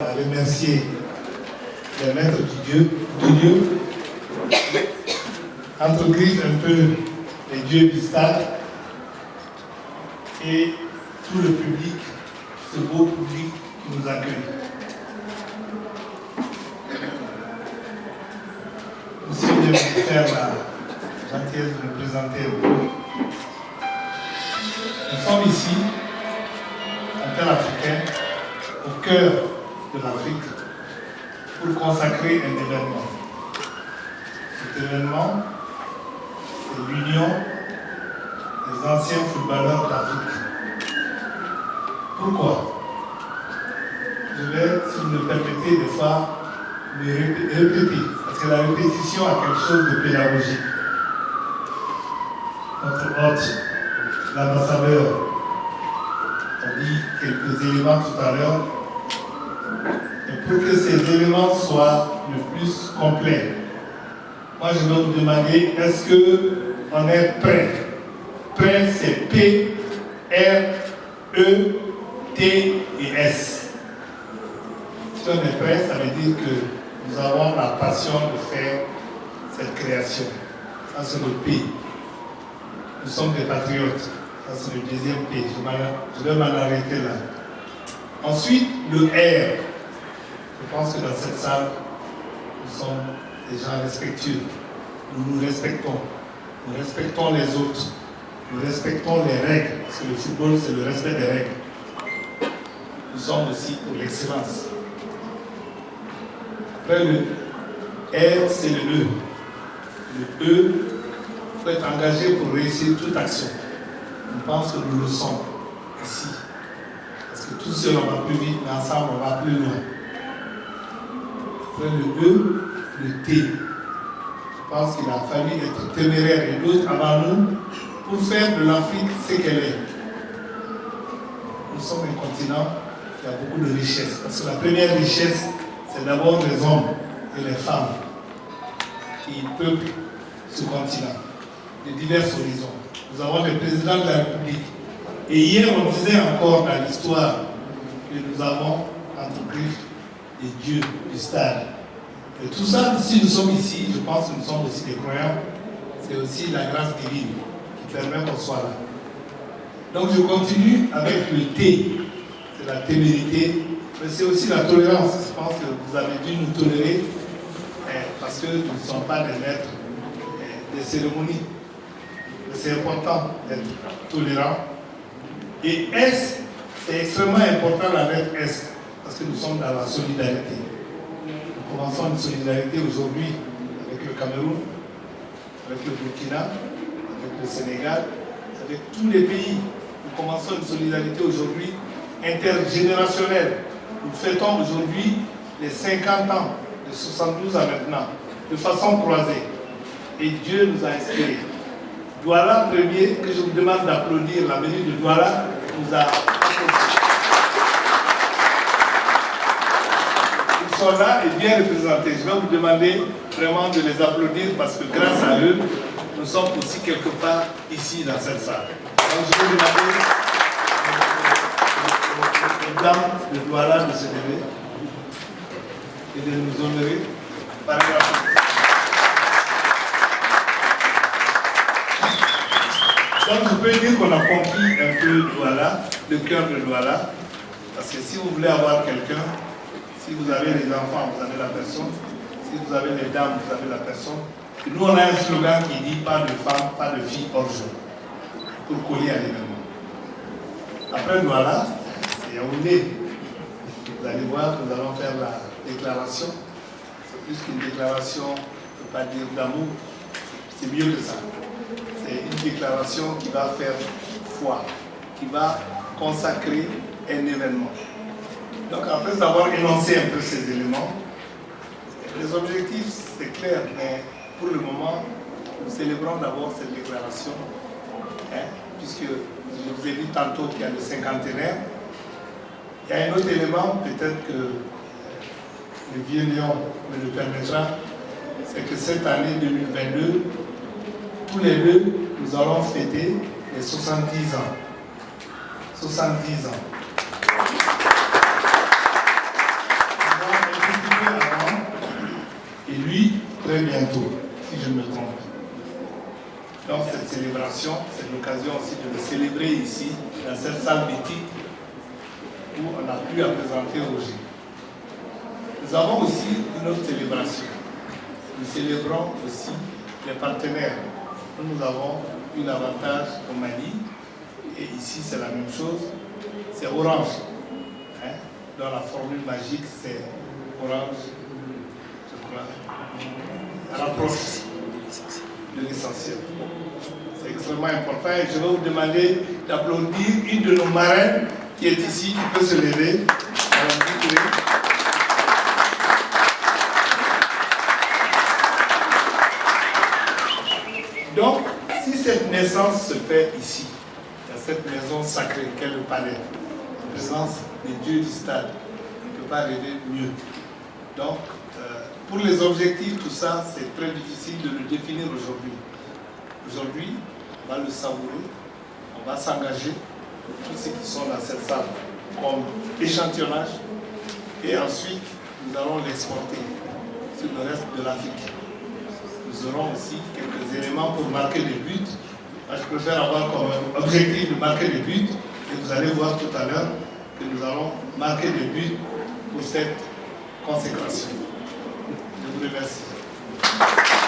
À remercier les maîtres du lieu, entre griffes un peu les dieux du stade et tout le public, ce beau public qui nous accueille. Aussi, je vais faire la gentillesse de me présenter un peu. Nous sommes ici, en terre africaine, au cœur de l'Afrique, pour consacrer un événement. Cet événement, c'est l'union des anciens footballeurs d'Afrique. Pourquoi? Je vais, si vous me permettez, des fois, me répéter, parce que la répétition a quelque chose de pédagogique. Notre hôte, l'ambassadeur, a dit quelques éléments tout à l'heure. Et pour que ces éléments soient le plus complets, moi je vais vous demander, est-ce qu'on est prêt? Prêt, c'est P, R, E, T et S. Si on est prêt, ça veut dire que nous avons la passion de faire cette création. Ça c'est le P. Nous sommes des patriotes. Ça c'est le deuxième P. Je vais m'en arrêter là. Ensuite, le R. Je pense que dans cette salle, nous sommes des gens respectueux. Nous nous respectons. Nous respectons les autres. Nous respectons les règles. Parce que le football, c'est le respect des règles. Nous sommes aussi pour l'excellence. Après le R, c'est le E. Le E, il faut être engagé pour réussir toute action. Je pense que nous le sommes ici. Parce que tout seul, on va plus vite, mais ensemble, on va plus loin. Après le E, le T. Je pense qu'il a fallu être téméraire et d'autres avant nous pour faire de l'Afrique ce qu'elle est. Nous sommes un continent qui a beaucoup de richesses. Parce que la première richesse, c'est d'abord les hommes et les femmes qui peuplent ce continent de divers horizons. Nous avons le président de la République. Et hier, on disait encore dans l'histoire que nous avons entre griffes les dieux du stade. Et tout ça, si nous sommes ici, je pense que nous sommes aussi des croyants, c'est aussi la grâce divine qui permet qu'on soit là. Donc je continue avec le T, c'est la témérité, mais c'est aussi la tolérance. Je pense que vous avez dû nous tolérer parce que nous ne sommes pas des maîtres des cérémonies. Mais c'est important d'être tolérant. Et S, c'est extrêmement important la lettre S, parce que nous sommes dans la solidarité. Nous commençons une solidarité aujourd'hui avec le Cameroun, avec le Burkina, avec le Sénégal, avec tous les pays. Nous commençons une solidarité aujourd'hui intergénérationnelle. Nous fêtons aujourd'hui les 50 ans, de 72 à maintenant, de façon croisée. Et Dieu nous a inspirés. Douala premier, que je vous demande d'applaudir, la mairie de Douala nous a applaudi. Ils sont là et bien représentés. Je vais vous demander vraiment de les applaudir parce que grâce à eux, nous sommes aussi quelque part ici dans cette salle. Donc je vais demander aux dames de Douala de se lever et de nous honorer par exemple. Donc je peux dire qu'on a compris un peu Douala, le cœur de Douala, parce que si vous voulez avoir quelqu'un, si vous avez les enfants, vous avez la personne, si vous avez les dames, vous avez la personne. Et nous on a un slogan qui dit pas de femmes, pas de filles hors jeu, pour coller à l'événement. Après Douala, c'est Yaoundé. Vous allez voir, nous allons faire la déclaration. C'est plus qu'une déclaration, on ne peut pas dire d'amour, c'est mieux que ça. C'est une déclaration qui va faire foi, qui va consacrer un événement. Donc après avoir énoncé un peu ces éléments, les objectifs c'est clair, mais pour le moment, nous célébrons d'abord cette déclaration, puisque je vous ai dit tantôt qu'il y a le cinquantenaire. Il y a un autre élément, peut-être que le vieux lion me le permettra, c'est que cette année 2022, tous les deux, nous allons fêter les 70 ans. 70 ans. très bientôt, si je ne me trompe. Donc cette célébration, c'est l'occasion aussi de le célébrer ici, dans cette salle mythique, où on a pu la présenter au G. Nous avons aussi une autre célébration. Nous célébrons aussi les partenaires. Nous avons eu l'avantage au Mali, et ici c'est la même chose, c'est Orange. Hein? Dans la formule magique, c'est Orange, je crois, rapproche de l'essentiel. C'est extrêmement important et je vais vous demander d'applaudir une de nos marraines qui est ici, qui peut se lever. Donc, si cette naissance se fait ici, dans cette maison sacrée qu'est le palais, en présence des dieux du stade, on ne peut pas rêver mieux. Donc, pour les objectifs, tout ça, c'est très difficile de le définir aujourd'hui. Aujourd'hui, on va le savourer, on va s'engager, tous ceux qui sont dans cette salle, comme échantillonnage, et ensuite, nous allons l'exporter sur le reste de l'Afrique. Nous aurons aussi quelques éléments pour marquer des buts. Moi, je préfère avoir comme objectif de marquer des buts, et vous allez voir tout à l'heure que nous allons marquer des buts pour cette consécration. Je vous remercie.